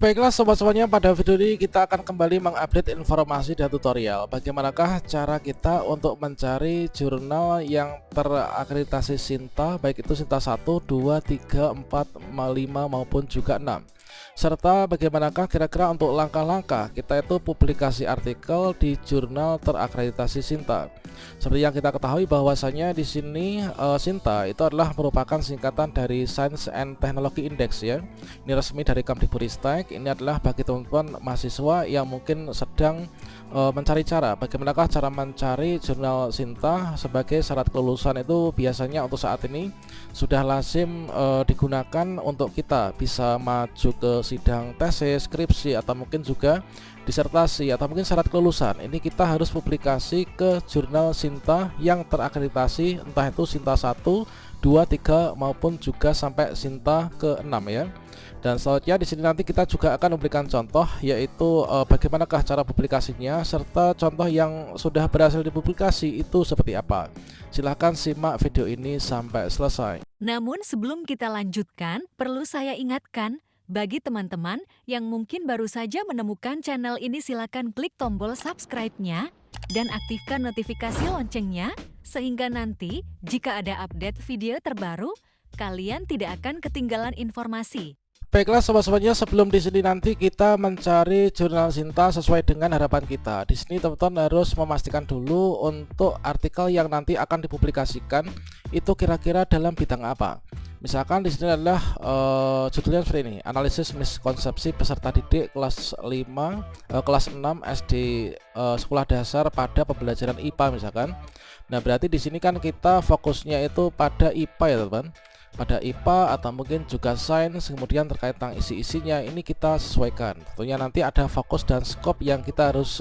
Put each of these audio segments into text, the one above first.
Baiklah sobat semuanya, pada video ini kita akan kembali mengupdate informasi dan tutorial bagaimanakah cara kita untuk mencari jurnal yang terakreditasi Sinta, baik itu Sinta 1, 2, 3, 4, 5 maupun juga 6, serta bagaimanakah kira-kira untuk langkah-langkah kita itu publikasi artikel di jurnal terakreditasi Sinta. Seperti yang kita ketahui bahwasanya di sini Sinta itu adalah merupakan singkatan dari Science and Technology Index ya. Ini resmi dari Kemdikbudristek. Ini adalah bagi teman-teman mahasiswa yang mungkin sedang mencari cara bagaimanakah cara mencari jurnal Sinta sebagai syarat kelulusan. Itu biasanya untuk saat ini sudah lazim digunakan untuk kita bisa maju ke sidang tesis, skripsi, atau mungkin juga disertasi, atau mungkin syarat kelulusan. Ini kita harus publikasi ke jurnal Sinta yang terakreditasi, entah itu Sinta 1, 2, 3 maupun juga sampai Sinta ke-6 ya. Dan selanjutnya di sini nanti kita juga akan memberikan contoh, yaitu bagaimanakah cara publikasinya serta contoh yang sudah berhasil dipublikasi itu seperti apa. Silahkan simak video ini sampai selesai. Namun sebelum kita lanjutkan, perlu saya ingatkan, bagi teman-teman yang mungkin baru saja menemukan channel ini, silakan klik tombol subscribe-nya dan aktifkan notifikasi loncengnya, sehingga nanti jika ada update video terbaru, kalian tidak akan ketinggalan informasi. Baiklah sobat-sobatnya, sebelum di sini nanti kita mencari jurnal Sinta sesuai dengan harapan kita. Di sini teman-teman harus memastikan dulu untuk artikel yang nanti akan dipublikasikan itu kira-kira dalam bidang apa. Misalkan di sini adalah judulnya seperti ini, analisis miskonsepsi peserta didik kelas 5 kelas 6 SD sekolah dasar pada pembelajaran IPA misalkan. Nah, berarti di sini kan kita fokusnya itu pada IPA ya teman-teman. Pada IPA atau mungkin juga sains, kemudian terkait tentang isi-isinya ini kita sesuaikan. Tentunya nanti ada fokus dan skop yang kita harus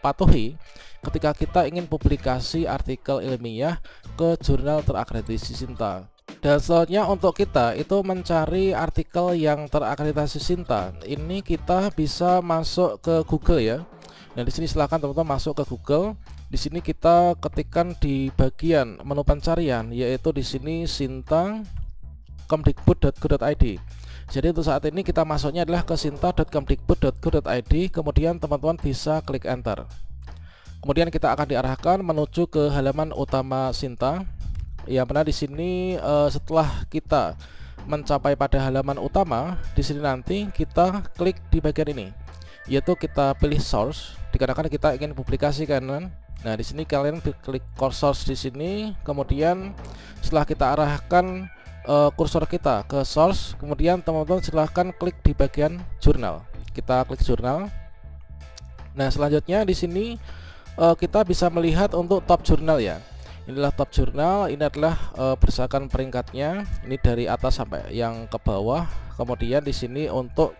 patuhi ketika kita ingin publikasi artikel ilmiah ke jurnal terakreditasi Sinta. Dan selanjutnya untuk kita itu mencari artikel yang terakreditasi Sinta, ini kita bisa masuk ke Google ya. Nah, di sini silahkan teman-teman masuk ke Google. Di sini kita ketikkan di bagian menu pencarian, yaitu di sini Sinta kemdikbud.go.id. Jadi untuk saat ini kita masuknya adalah ke sinta.kemdikbud.go.id. Kemudian teman-teman bisa klik enter. Kemudian kita akan diarahkan menuju ke halaman utama Sinta. Yang benar di sini setelah kita mencapai pada halaman utama, di sini nanti kita klik di bagian ini, yaitu kita pilih source dikarenakan kita ingin publikasikan kan. Nah, di sini kalian klik source di sini. Kemudian setelah kita arahkan kursor kita ke source, kemudian teman-teman silahkan klik di bagian jurnal. Kita klik jurnal. Nah, selanjutnya di sini kita bisa melihat untuk top jurnal ya. Inilah top jurnal, ini adalah berdasarkan peringkatnya, ini dari atas sampai yang ke bawah. Kemudian di sini untuk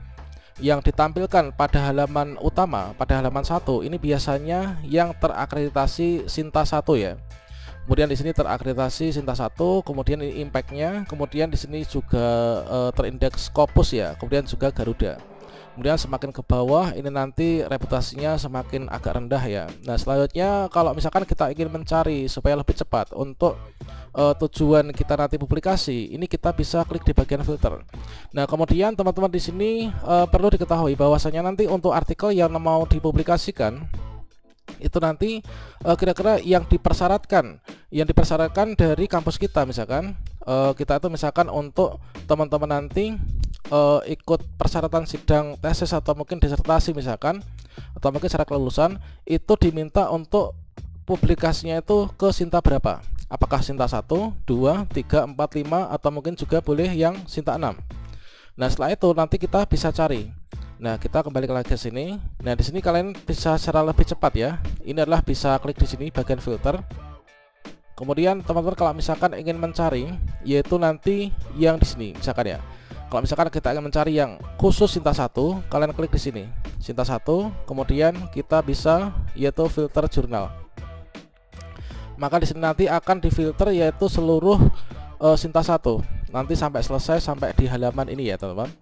yang ditampilkan pada halaman utama, pada halaman 1, ini biasanya yang terakreditasi Sinta 1 ya. Kemudian di sini terakreditasi Sinta 1, kemudian ini impact-nya, kemudian di sini juga terindeks Scopus ya, kemudian juga Garuda. Kemudian semakin ke bawah ini nanti reputasinya semakin agak rendah ya. Nah, selanjutnya kalau misalkan kita ingin mencari supaya lebih cepat untuk tujuan kita nanti publikasi, ini kita bisa klik di bagian filter. Nah, kemudian teman-teman di sini perlu diketahui bahwasanya nanti untuk artikel yang mau dipublikasikan itu nanti kira-kira yang dipersyaratkan dari kampus kita. Misalkan kita itu misalkan untuk teman-teman nanti ikut persyaratan sidang tesis atau mungkin disertasi misalkan, atau mungkin syarat kelulusan, itu diminta untuk publikasinya itu ke Sinta berapa, apakah Sinta 1, 2, 3, 4, 5 atau mungkin juga boleh yang Sinta 6. Nah, setelah itu nanti kita bisa cari. Nah, kita kembali lagi ke sini. Nah, di sini kalian bisa secara lebih cepat ya. Ini adalah bisa klik di sini bagian filter. Kemudian teman-teman kalau misalkan ingin mencari, yaitu nanti yang di sini misalkan ya. Kalau misalkan kita ingin mencari yang khusus Sinta 1, kalian klik di sini Sinta 1, kemudian kita bisa yaitu filter jurnal. Maka di sini nanti akan difilter yaitu seluruh Sinta 1 nanti sampai selesai sampai di halaman ini ya teman-teman.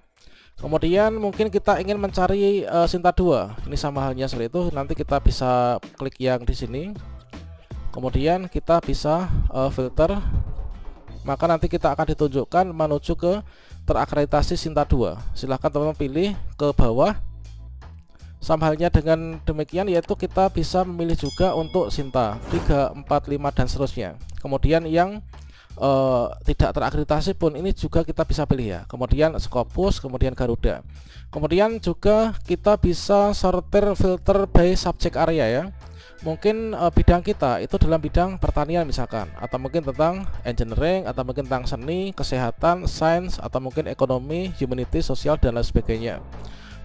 Kemudian mungkin kita ingin mencari Sinta 2, ini sama halnya seperti itu, nanti kita bisa klik yang di sini. Kemudian kita bisa filter, maka nanti kita akan ditunjukkan menuju ke terakreditasi Sinta 2. Silahkan teman-teman pilih ke bawah. Sama halnya dengan demikian, yaitu kita bisa memilih juga untuk Sinta 3, 4, 5 dan seterusnya. Kemudian yang tidak terakreditasi pun ini juga kita bisa pilih ya. Kemudian Scopus, kemudian Garuda. Kemudian juga kita bisa sortir filter by subject area ya. Mungkin bidang kita itu dalam bidang pertanian misalkan, atau mungkin tentang engineering, atau mungkin tentang seni, kesehatan, sains, atau mungkin ekonomi, humanity, sosial dan lain sebagainya.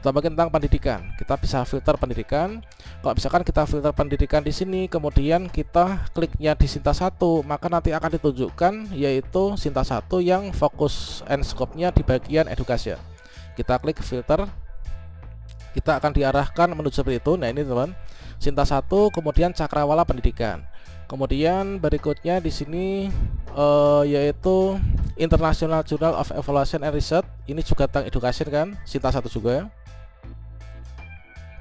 Atau mungkin tentang pendidikan, kita bisa filter pendidikan. Kalau misalkan kita filter pendidikan di sini, kemudian kita kliknya di Sinta 1, maka nanti akan ditunjukkan yaitu Sinta 1 yang fokus and scope-nya di bagian edukasi. Kita klik filter, kita akan diarahkan menuju seperti itu. Nah ini teman, Sinta 1, kemudian Cakrawala Pendidikan. Kemudian berikutnya di sini yaitu International Journal of Evaluation and Research. Ini juga tentang education kan, Sinta 1 juga.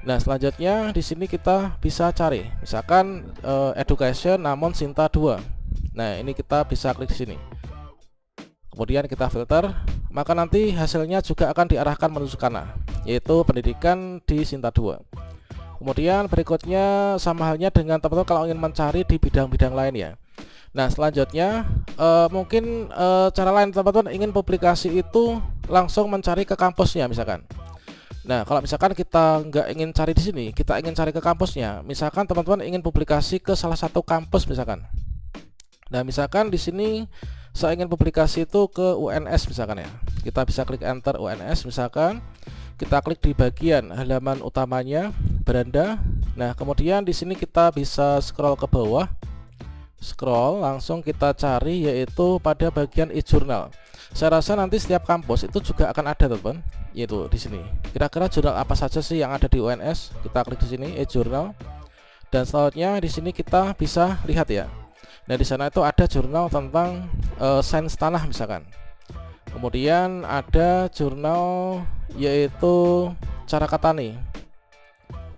Nah selanjutnya di sini kita bisa cari misalkan education namun Sinta 2. Nah ini kita bisa klik di sini. Kemudian kita filter, maka nanti hasilnya juga akan diarahkan menuju kanan, yaitu pendidikan di Sinta 2. Kemudian berikutnya sama halnya dengan teman-teman kalau ingin mencari di bidang-bidang lain ya. Nah selanjutnya mungkin cara lain teman-teman ingin publikasi itu langsung mencari ke kampusnya misalkan. Nah kalau misalkan kita nggak ingin cari di sini, kita ingin cari ke kampusnya. Misalkan teman-teman ingin publikasi ke salah satu kampus misalkan. Nah misalkan di sini saya ingin publikasi itu ke UNS misalkan ya. Kita bisa klik enter UNS misalkan. Kita klik di bagian halaman utamanya, beranda. Nah kemudian di sini kita bisa scroll ke bawah. Scroll langsung kita cari yaitu pada bagian e-journal. Saya rasa nanti setiap kampus itu juga akan ada teman-teman, yaitu di sini. Kira-kira jurnal apa saja sih yang ada di UNS? Kita klik di sini e-journal. Dan selanjutnya di sini kita bisa lihat ya. Nah di sana itu ada jurnal tentang sains tanah misalkan. Kemudian ada jurnal yaitu Caraka Tani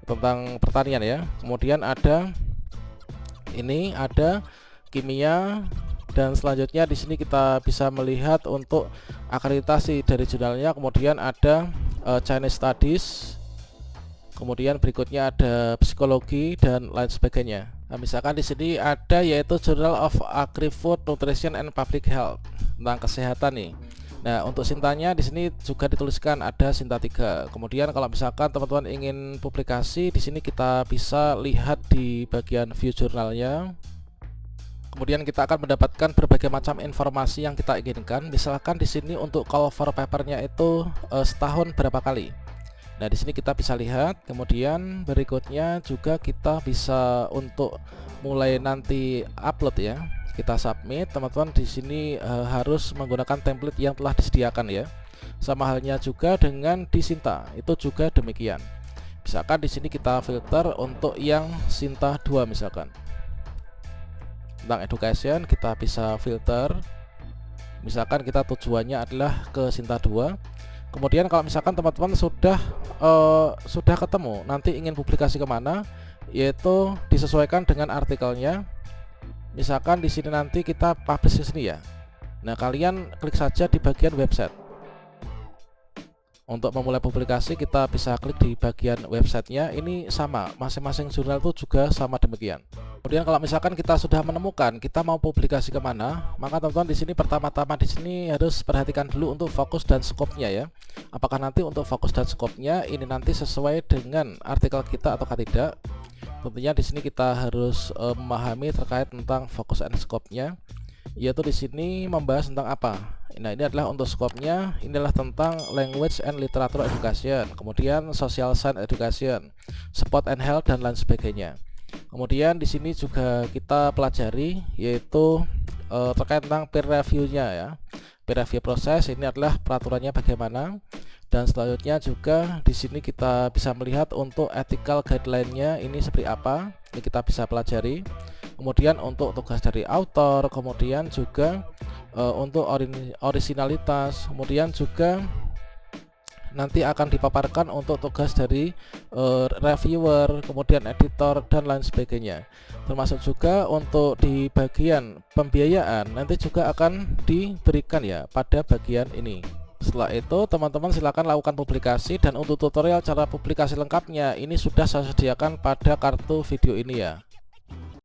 tentang pertanian ya. Kemudian ada ini ada kimia. Dan selanjutnya di sini kita bisa melihat untuk akreditasi dari jurnalnya. Kemudian ada Chinese Studies. Kemudian berikutnya ada psikologi dan lain sebagainya. Nah, misalkan di sini ada yaitu Journal of Agri-Food, Nutrition and Public Health tentang kesehatan nih. Nah, untuk Sintanya di sini juga dituliskan ada Sinta 3. Kemudian kalau misalkan teman-teman ingin publikasi di sini kita bisa lihat di bagian view jurnalnya. Kemudian kita akan mendapatkan berbagai macam informasi yang kita inginkan. Misalkan di sini untuk cover papernya itu setahun berapa kali. Nah di sini kita bisa lihat. Kemudian berikutnya juga kita bisa untuk mulai nanti upload ya. Kita submit. Teman-teman di sini harus menggunakan template yang telah disediakan ya. Sama halnya juga dengan di Sinta itu juga demikian. Misalkan di sini kita filter untuk yang Sinta 2 misalkan. Tentang education kita bisa filter. Misalkan kita tujuannya adalah ke Sinta 2. Kemudian kalau misalkan teman-teman sudah ketemu nanti ingin publikasi kemana, yaitu disesuaikan dengan artikelnya. Misalkan di sini nanti kita publish ke sini ya. Nah kalian klik saja di bagian website. Untuk memulai publikasi kita bisa klik di bagian websitenya. Ini sama, masing-masing jurnal itu juga sama demikian. Kemudian kalau misalkan kita sudah menemukan kita mau publikasi kemana, maka teman-teman di sini pertama-tama di sini harus perhatikan dulu untuk fokus dan skopnya ya. Apakah nanti untuk fokus dan skopnya ini nanti sesuai dengan artikel kita atau tidak? Tentunya di sini kita harus memahami terkait tentang fokus and skopnya, yaitu di sini membahas tentang apa. Nah ini adalah untuk skopnya, inilah tentang language and literature education, kemudian social science education, sport and health dan lain sebagainya. Kemudian di sini juga kita pelajari yaitu terkait tentang peer review-nya ya. Peer review proses ini adalah peraturannya bagaimana. Dan selanjutnya juga di sini kita bisa melihat untuk ethical guideline-nya ini seperti apa. Ini kita bisa pelajari. Kemudian untuk tugas dari author, kemudian juga untuk originalitas, kemudian juga nanti akan dipaparkan untuk tugas dari reviewer, kemudian editor dan lain sebagainya. Termasuk juga untuk di bagian pembiayaan nanti juga akan diberikan ya pada bagian ini. Setelah itu teman-teman silakan lakukan publikasi, dan untuk tutorial cara publikasi lengkapnya ini sudah saya sediakan pada kartu video ini ya.